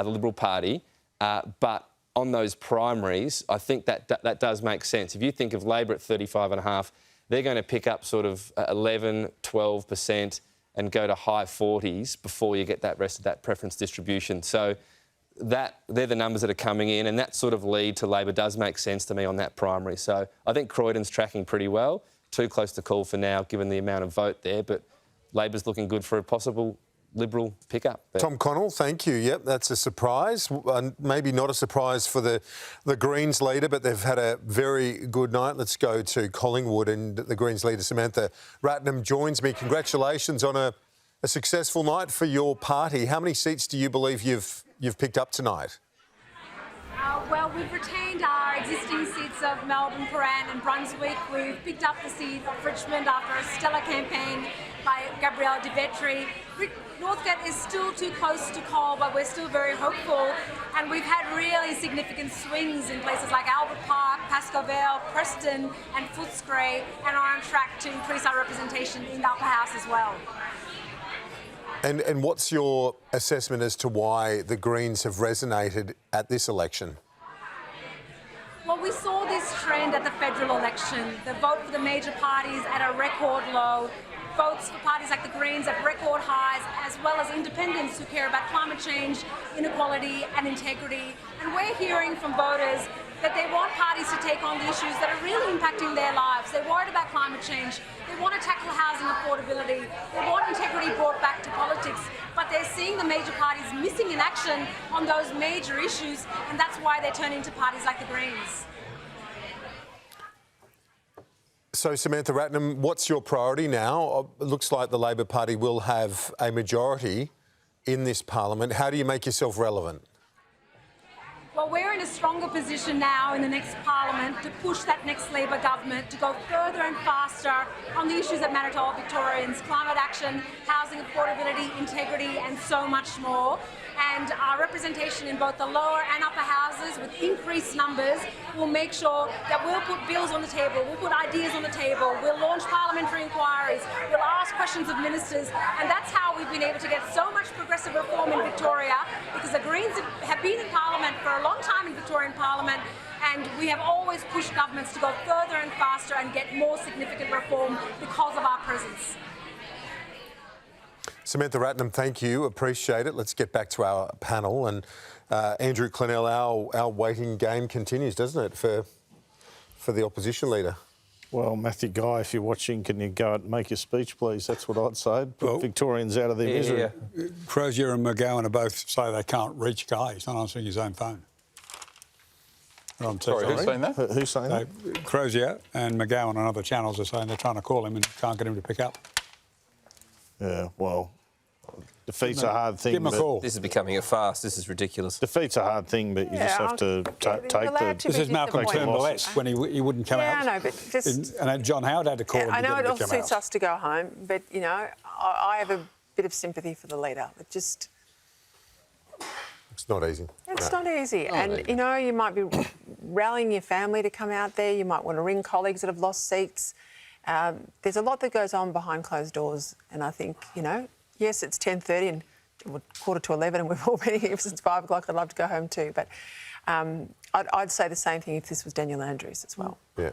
the Liberal Party. But on those primaries, I think that does make sense. If you think of Labor at 35.5%, they're going to pick up sort of 11, 12% and go to high 40s before you get that rest of that preference distribution. So they're the numbers that are coming in, and that sort of lead to Labor does make sense to me on that primary. So I think Croydon's tracking pretty well. Too close to call for now, given the amount of vote there, but Labor's looking good for a possible Liberal pickup. Tom Connell, thank you. Yep, that's a surprise. Maybe not a surprise for the Greens leader, but they've had a very good night. Let's go to Collingwood, and the Greens leader, Samantha Ratnam, joins me. Congratulations on a successful night for your party. How many seats do you believe you've picked up tonight? Well, we've retained our existing seats of Melbourne, Prahran and Brunswick. We've picked up the seat of Richmond after a stellar campaign by Gabrielle de Vetri. Northcote is still too close to call, but we're still very hopeful. And we've had really significant swings in places like Albert Park, Pascoe Vale, Preston and Footscray, and are on track to increase our representation in the upper house as well. And what's your assessment as to why the Greens have resonated at this election? Well, we saw this trend at the federal election. The vote for the major parties at a record low. Votes for parties like the Greens at record highs, as well as independents who care about climate change, inequality and integrity. And we're hearing from voters that they want parties to take on the issues that are really impacting their lives. They're worried about climate change. They want to tackle housing affordability. They want integrity brought back to politics. But they're seeing the major parties missing in action on those major issues, and that's why they're turning to parties like the Greens. So, Samantha Ratnam, what's your priority now? It looks like the Labor Party will have a majority in this parliament. How do you make yourself relevant? Well, we're in a stronger position now in the next parliament to push that next Labor government to go further and faster on the issues that matter to all Victorians: climate action, housing affordability, integrity and so much more. And our representation in both the lower and upper houses with increased numbers will make sure that we'll put bills on the table, we'll put ideas on the table, we'll launch parliamentary inquiries, we'll ask questions of ministers, and that's how we've been able to get so much progressive reform in Victoria, because the Greens have been in Parliament for a long time in Victorian Parliament, and we have always pushed governments to go further and faster and get more significant reform because of our presence. Samantha Ratnam, thank you. Appreciate it. Let's get back to our panel. And Andrew Clennell, our waiting game continues, doesn't it, for the opposition leader? Well, Matthew Guy, if you're watching, can you go and make your speech, please? That's what I'd say. Put Victorians out of their misery. Yeah. Crozier and McGowan are both say they can't reach Guy. He's not answering his own phone. Sorry, who's saying that? Who's saying that? Crozier and McGowan on other channels are saying they're trying to call him and can't get him to pick up. Yeah, well, defeat's a hard thing. Give him a call. This is becoming a farce. This is ridiculous. Defeat's a hard thing, but you just have to take the... This is Malcolm Turnbull-esque when he wouldn't come out. Yeah, I know, but just... And John Howard had to call him. I know it all suits suits us to go home, but, you know, I have a bit of sympathy for the leader. It just... It's not easy. It's not easy. And, you know, you might be rallying your family to come out there. You might want to ring colleagues that have lost seats. There's a lot that goes on behind closed doors. And I think, you know, yes, it's 10:30 and 10:45 and we've all been here since 5 o'clock. I'd love to go home too. But I'd say the same thing if this was Daniel Andrews as well. Yeah.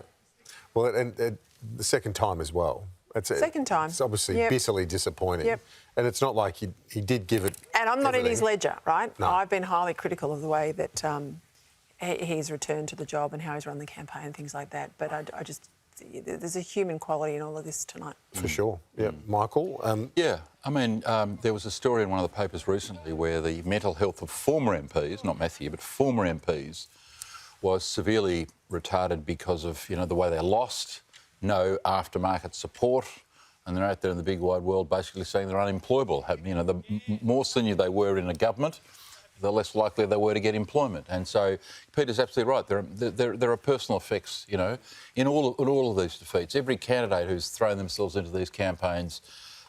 Well, and the second time as well. Second time. It's obviously bitterly disappointing. Yep. And it's not like he did give it... And I'm not in his ledger, right? No. I've been highly critical of the way that he's returned to the job and how he's run the campaign and things like that. But I just... There's a human quality in all of this tonight. For sure. Yeah. Michael? Yeah. I mean, there was a story in one of the papers recently where the mental health of former MPs, not Matthew, but former MPs, was severely retarded because of, you know, the way they lost, no aftermarket support, and they're out there in the big wide world basically saying they're unemployable. You know, the more senior they were in a government, the less likely they were to get employment. And so Peter's absolutely right. There are personal effects, you know, in all of these defeats. Every candidate who's thrown themselves into these campaigns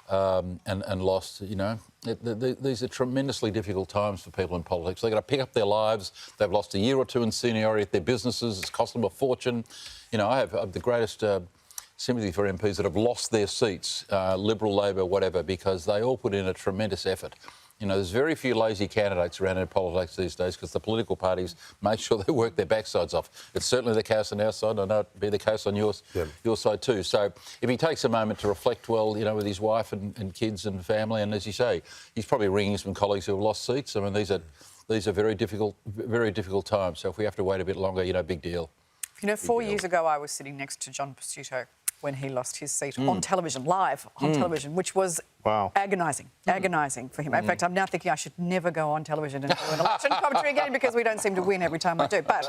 and lost, you know, these are tremendously difficult times for people in politics. They've got to pick up their lives. They've lost a year or two in seniority at their businesses. It's cost them a fortune. You know, I have the greatest sympathy for MPs that have lost their seats, Liberal, Labor, whatever, because they all put in a tremendous effort. You know, there's very few lazy candidates around in politics these days because the political parties make sure they work their backsides off. It's certainly the case on our side. I know it'd be the case on your side too. So if he takes a moment to reflect well, you know, with his wife and kids and family, and as you say, he's probably ringing some colleagues who have lost seats. I mean, these are very difficult times. So if we have to wait a bit longer, you know, big deal. You know, 4 years ago, I was sitting next to John Pursuto when he lost his seat on television, live on television, which was agonising for him. In fact, I'm now thinking I should never go on television and do an election commentary again because we don't seem to win every time I do. But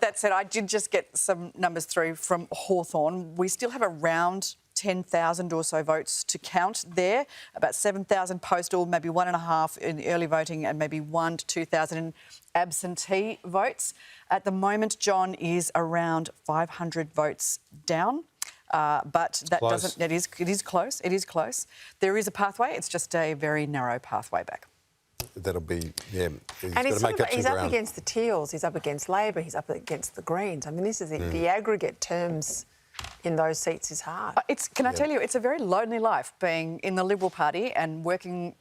that said, I did just get some numbers through from Hawthorn. We still have around 10,000 or so votes to count there, about 7,000 postal, maybe 1.5 in the early voting and maybe 1,000 to 2,000 in absentee votes. At the moment, John is around 500 votes down. But that doesn't... It is close. It is close. There is a pathway. It's just a very narrow pathway back. That'll be, yeah. He's up against the Teals, he's up against Labor, he's up against the Greens. I mean, this is the aggregate terms in those seats is hard. Can I tell you, it's a very lonely life being in the Liberal Party and working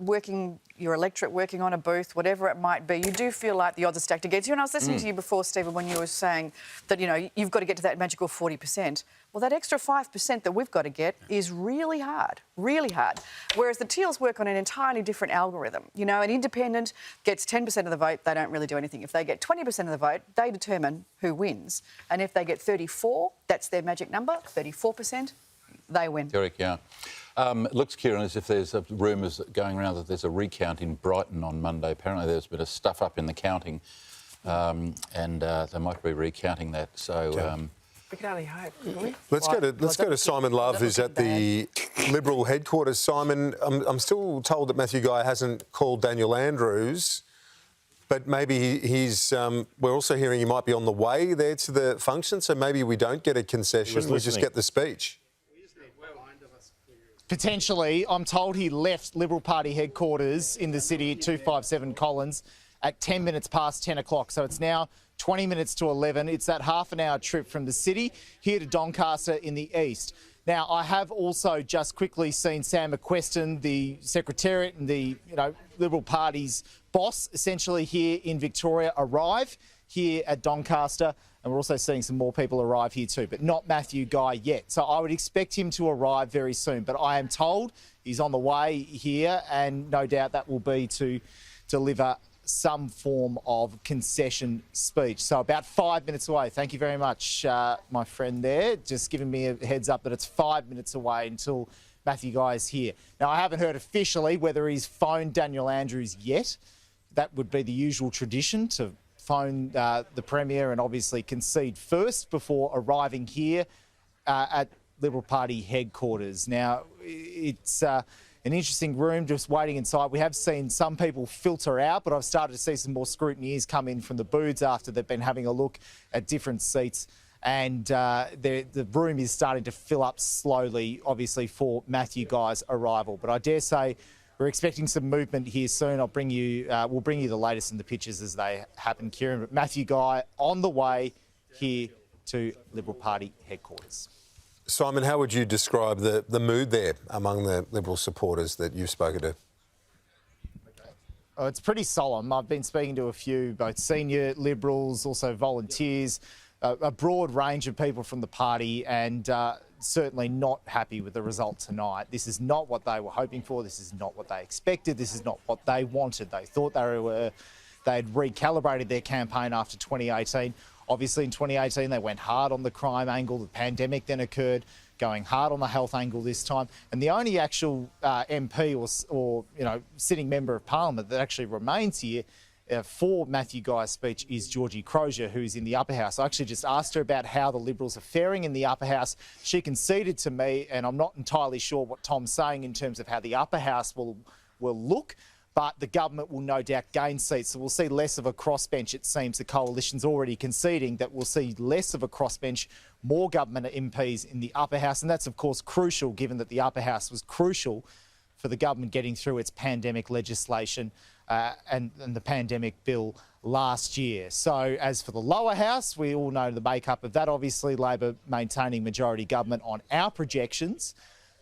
your electorate, working on a booth, whatever it might be. You do feel like the odds are stacked against you. And I was listening to you before, Stephen, when you were saying that, you know, you've got to get to that magical 40%. Well, that extra 5% that we've got to get is really hard, really hard. Whereas the Teals work on an entirely different algorithm. You know, an independent gets 10% of the vote, they don't really do anything. If they get 20% of the vote, they determine who wins. And if they get 34, that's their magic number, 34%, they win. Derek, yeah. It looks, Kieran, as if there's rumours going around that there's a recount in Brighton on Monday. Apparently there's a bit of stuff up in the counting and they might be recounting that. So... we can only hope, can we? Let's go to Simon Love, who's at the Liberal headquarters. Simon, I'm still told that Matthew Guy hasn't called Daniel Andrews, but maybe he's... we're also hearing he might be on the way there to the function, so maybe we don't get a concession, we just get the speech. Potentially, I'm told he left Liberal Party headquarters in the city at 257 Collins at 10 minutes past 10 o'clock. So it's now 20 minutes to 11. It's that half an hour trip from the city here to Doncaster in the east. Now, I have also just quickly seen Sam McQuestion, the Secretariat and the Liberal Party's boss, essentially here in Victoria, arrive here at Doncaster. And we're also seeing some more people arrive here too, but not Matthew Guy yet. So I would expect him to arrive very soon. But I am told he's on the way here, and no doubt that will be to deliver some form of concession speech. So about 5 minutes away. Thank you very much, my friend there. Just giving me a heads up that it's 5 minutes away until Matthew Guy is here. Now, I haven't heard officially whether he's phoned Daniel Andrews yet. That would be the usual tradition, to phone the Premier and obviously concede first before arriving here at Liberal Party headquarters. Now, it's an interesting room, just waiting inside. We have seen some people filter out, but I've started to see some more scrutineers come in from the booths after they've been having a look at different seats. And the room is starting to fill up slowly, obviously, for Matthew Guy's arrival. But I dare say we're expecting some movement here soon. We'll bring you the latest in the pictures as they happen, Kieran. But Matthew Guy on the way here to Liberal Party headquarters. Simon, how would you describe the mood there among the Liberal supporters that you've spoken to? Oh, it's pretty solemn. I've been speaking to a few, both senior Liberals, also volunteers, a broad range of people from the party, and certainly not happy with the result tonight. This is not what they were hoping for. This is not what they expected. This is not what they wanted. They thought they'd recalibrated their campaign after 2018. Obviously, in 2018, they went hard on the crime angle. The pandemic then occurred, going hard on the health angle this time. And the only actual MP or sitting member of Parliament that actually remains here for Matthew Guy's speech is Georgie Crozier, who's in the upper house. I actually just asked her about how the Liberals are faring in the upper house. She conceded to me, and I'm not entirely sure what Tom's saying in terms of how the upper house will look, but the government will no doubt gain seats. So we'll see less of a crossbench, it seems. The coalition's already conceding that we'll see less of a crossbench, more government MPs in the upper house. And that's, of course, crucial, given that the upper house was crucial for the government getting through its pandemic legislation and the pandemic bill last year. So as for the lower house, we all know the makeup of that. Obviously, Labor maintaining majority government on our projections.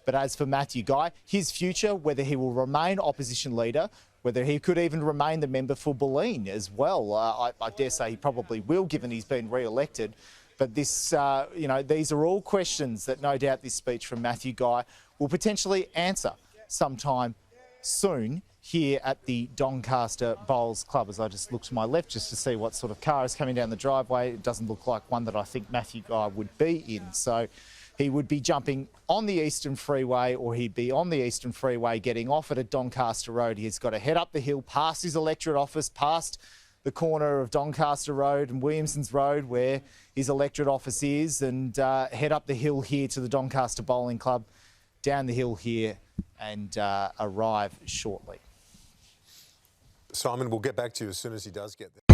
But as for Matthew Guy, his future, whether he will remain opposition leader, whether he could even remain the member for Bulleen as well, I dare say he probably will, given he's been re-elected. But this, these are all questions that no doubt this speech from Matthew Guy will potentially answer sometime soon here at the Doncaster Bowls Club. As I just look to my left just to see what sort of car is coming down the driveway, it doesn't look like one that I think Matthew Guy would be in. So he would be jumping on the Eastern Freeway, or he'd be on the Eastern Freeway getting off at a Doncaster Road. He's got to head up the hill past his electorate office, past the corner of Doncaster Road and Williamson's Road where his electorate office is, and head up the hill here to the Doncaster Bowling Club, down the hill here, and arrive shortly. Simon, we'll get back to you as soon as he does get there.